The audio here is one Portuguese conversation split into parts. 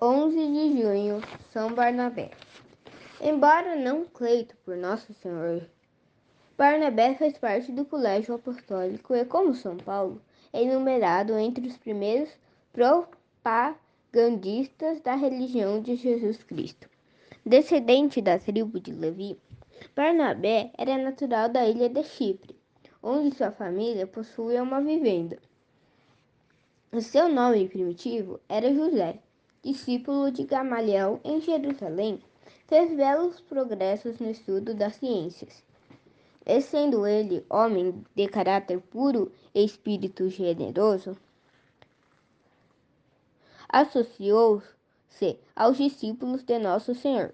11 de junho, São Barnabé. Embora não cleito por Nosso Senhor, Barnabé faz parte do colégio apostólico e, como São Paulo, é enumerado entre os primeiros propagandistas da religião de Jesus Cristo. Descendente da tribo de Levi, Barnabé era natural da ilha de Chipre, onde sua família possuía uma vivenda. O seu nome primitivo era José. Discípulo de Gamaliel em Jerusalém, fez belos progressos no estudo das ciências. E sendo ele homem de caráter puro e espírito generoso, associou-se aos discípulos de Nosso Senhor.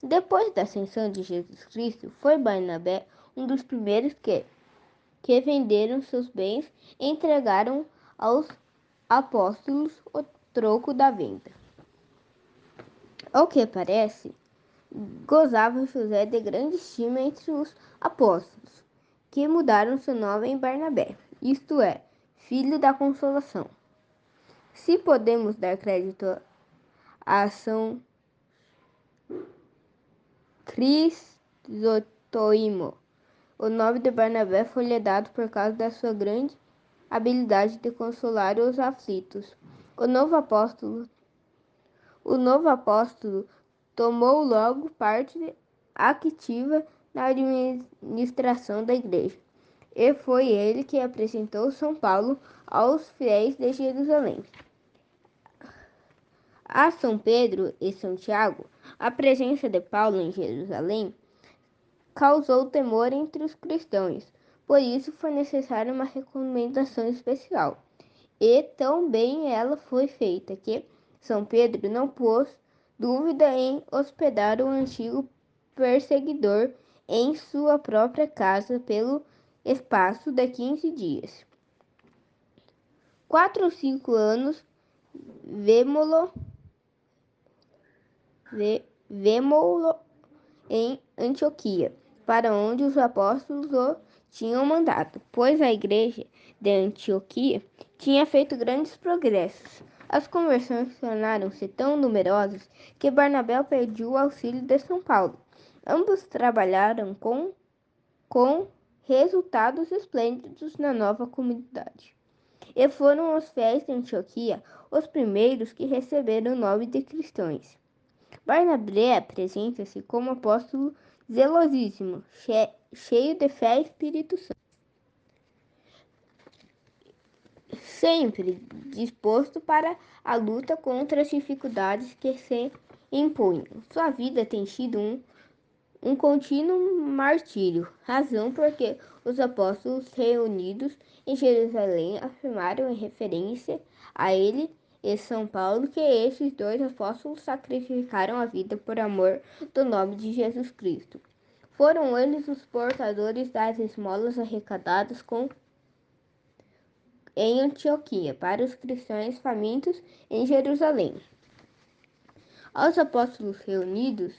Depois da ascensão de Jesus Cristo, foi Barnabé um dos primeiros que venderam seus bens e entregaram aos apóstolos o troco da venda. Ao que parece, gozava José de grande estima entre os apóstolos, que mudaram seu nome em Barnabé, isto é, filho da consolação. Se podemos dar crédito a São Crisóstomo, o nome de Barnabé foi-lhe dado por causa da sua grande habilidade de consolar os aflitos. O novo apóstolo tomou logo parte ativa na administração da igreja, e foi ele que apresentou São Paulo aos fiéis de Jerusalém. A São Pedro e São Tiago, a presença de Paulo em Jerusalém causou temor entre os cristãos, por isso foi necessária uma recomendação especial. E tão bem ela foi feita que São Pedro não pôs dúvida em hospedar o antigo perseguidor em sua própria casa pelo espaço de 15 dias. 4 ou 5 anos vemo-lo em Antioquia, para onde os apóstolos o tinham mandado, pois a igreja de Antioquia tinha feito grandes progressos. As conversões tornaram-se tão numerosas que Barnabé pediu o auxílio de São Paulo. Ambos trabalharam com resultados esplêndidos na nova comunidade. E foram os fiéis de Antioquia os primeiros que receberam o nome de cristãos. Barnabé apresenta-se como apóstolo zelosíssimo, cheio de fé e Espírito Santo, sempre disposto para a luta contra as dificuldades que se impunham. Sua vida tem sido um contínuo martírio, razão porque os apóstolos reunidos em Jerusalém afirmaram em referência a ele e São Paulo que esses dois apóstolos sacrificaram a vida por amor do nome de Jesus Cristo. Foram eles os portadores das esmolas arrecadadas em Antioquia para os cristãos famintos em Jerusalém. Aos apóstolos reunidos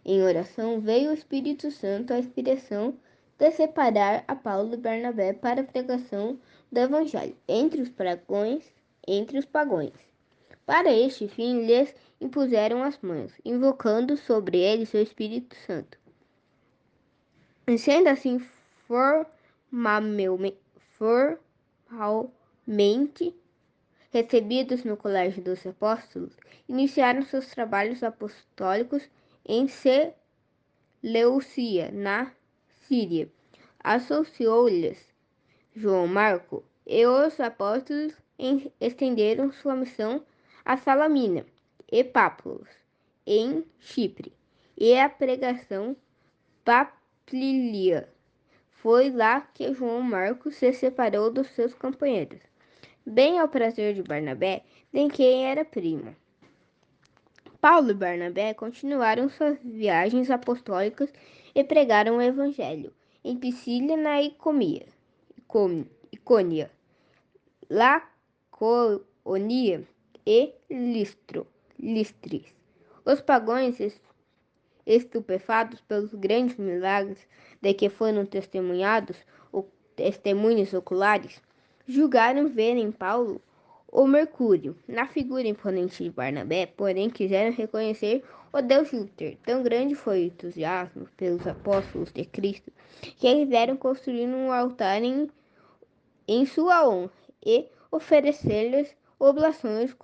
em oração, veio o Espírito Santo a inspiração de separar a Paulo e Barnabé para a pregação do Evangelho entre os pagãos. Para este fim, lhes impuseram as mãos, invocando sobre eles o Espírito Santo. E sendo assim formalmente recebidos no colégio dos apóstolos, iniciaram seus trabalhos apostólicos em Seleucia, na Síria. Associou-lhes João Marco, e os apóstolos estenderam sua missão a Salamina e Pápulos, em Chipre, e a pregação Pampília. Foi lá que João Marcos se separou dos seus companheiros, bem ao prazer de Barnabé, de quem era primo. Paulo e Barnabé continuaram suas viagens apostólicas e pregaram o Evangelho em Pisídia, na Icônia, Laconia e Listris. Os pagãos, estupefatos pelos grandes milagres de que foram testemunhos oculares, julgaram ver em Paulo o Mercúrio. Na figura imponente de Barnabé, porém, quiseram reconhecer o deus Júpiter. Tão grande foi o entusiasmo pelos apóstolos de Cristo que quiseram construir um altar em sua honra e oferecer-lhes oblações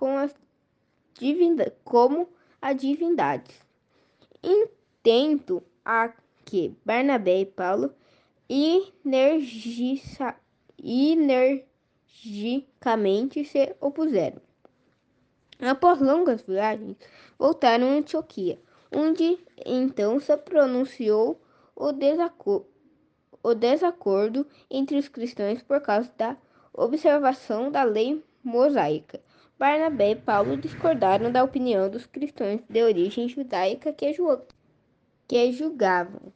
como a divindades. Intento a que Barnabé e Paulo energicamente se opuseram. Após longas viagens, voltaram a Antioquia, onde então se pronunciou o desacordo entre os cristãos por causa da observação da lei mosaica. Barnabé e Paulo discordaram da opinião dos cristãos de origem judaica que julgavam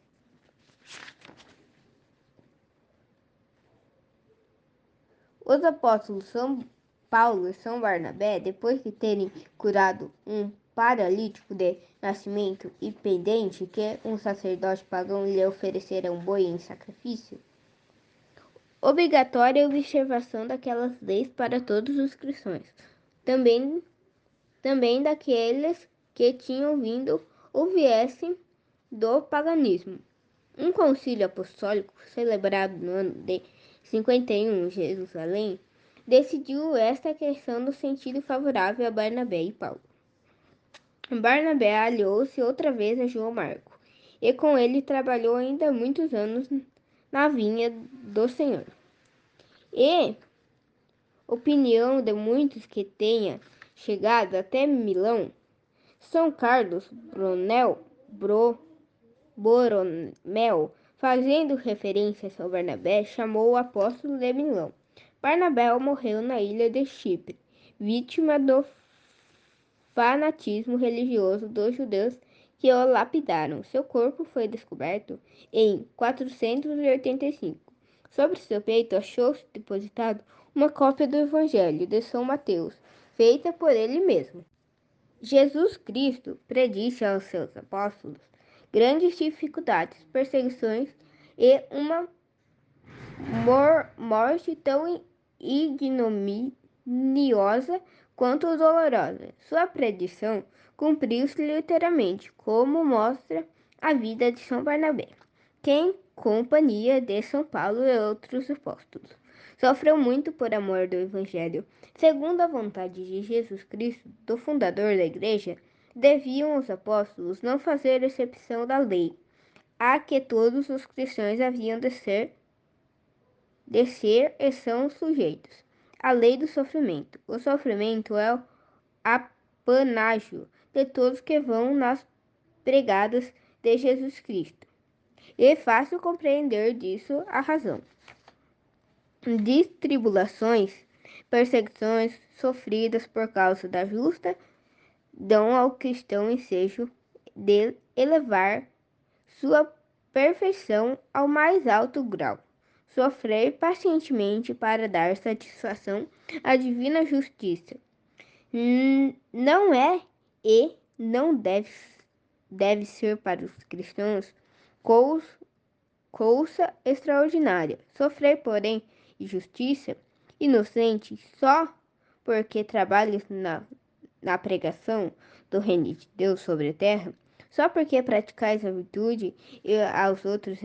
os apóstolos São Paulo e São Barnabé, depois de terem curado um paralítico de nascimento e pendente que um sacerdote pagão lhe oferecera um boi em sacrifício, obrigatória a observação daquelas leis para todos os cristãos, também daqueles que tinham vindo ou viessem do paganismo. Um concílio apostólico, celebrado no ano de 51 em Jerusalém, decidiu esta questão no sentido favorável a Barnabé e Paulo. Barnabé aliou-se outra vez a João Marco, e com ele trabalhou ainda muitos anos na vinha do Senhor. E opinião de muitos que tenha chegado até Milão, São Carlos Borromeu, fazendo referência a Barnabé, chamou o apóstolo de Milão. Barnabé morreu na ilha de Chipre, vítima do fanatismo religioso dos judeus que o lapidaram. Seu corpo foi descoberto em 485. Sobre seu peito achou-se depositado uma cópia do Evangelho de São Mateus, feita por ele mesmo. Jesus Cristo predisse aos seus apóstolos grandes dificuldades, perseguições e uma morte tão ignominiosa quanto dolorosa. Sua predição cumpriu-se literalmente, como mostra a vida de São Barnabé, que, em companhia de São Paulo e outros apóstolos, sofreu muito por amor do Evangelho. Segundo a vontade de Jesus Cristo, do fundador da Igreja, deviam os apóstolos não fazer exceção da lei, a que todos os cristãos haviam de ser e são sujeitos. A lei do sofrimento. O sofrimento é o apanágio de todos que vão nas pregadas de Jesus Cristo. E é fácil compreender disso a razão. Tribulações, perseguições sofridas por causa da justa dão ao cristão ensejo de elevar sua perfeição ao mais alto grau. Sofrer pacientemente para dar satisfação à divina justiça. Não é e não deve ser para os cristãos coisa extraordinária. Sofrer, porém, injustiça inocente só porque trabalhas na pregação do reino de Deus sobre a terra, só porque praticais a virtude e aos outros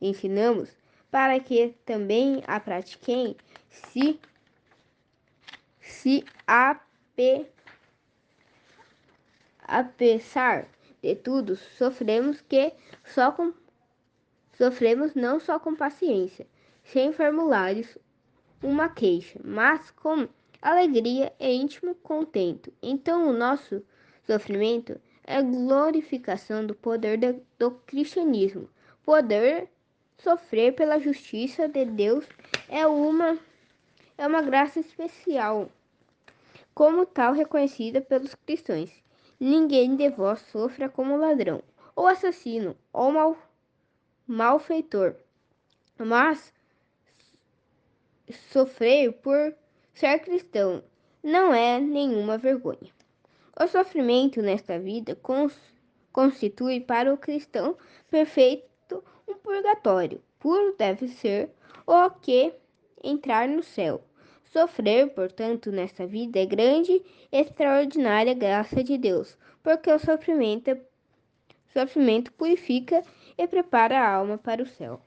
ensinamos, para que também a pratiquem, se apesar de tudo sofremos não só com paciência, sem formulários uma queixa, mas com alegria e íntimo contento. Então o nosso sofrimento é glorificação do poder do cristianismo. Poder sofrer pela justiça de Deus é uma graça especial, como tal reconhecida pelos cristãos. Ninguém de vós sofra como ladrão, ou assassino, ou malfeitor, mas sofrer por ser cristão não é nenhuma vergonha. O sofrimento nesta vida constitui para o cristão perfeito um purgatório. Puro deve ser o que entrar no céu. Sofrer, portanto, nesta vida é grande e extraordinária graça de Deus, porque o sofrimento purifica e prepara a alma para o céu.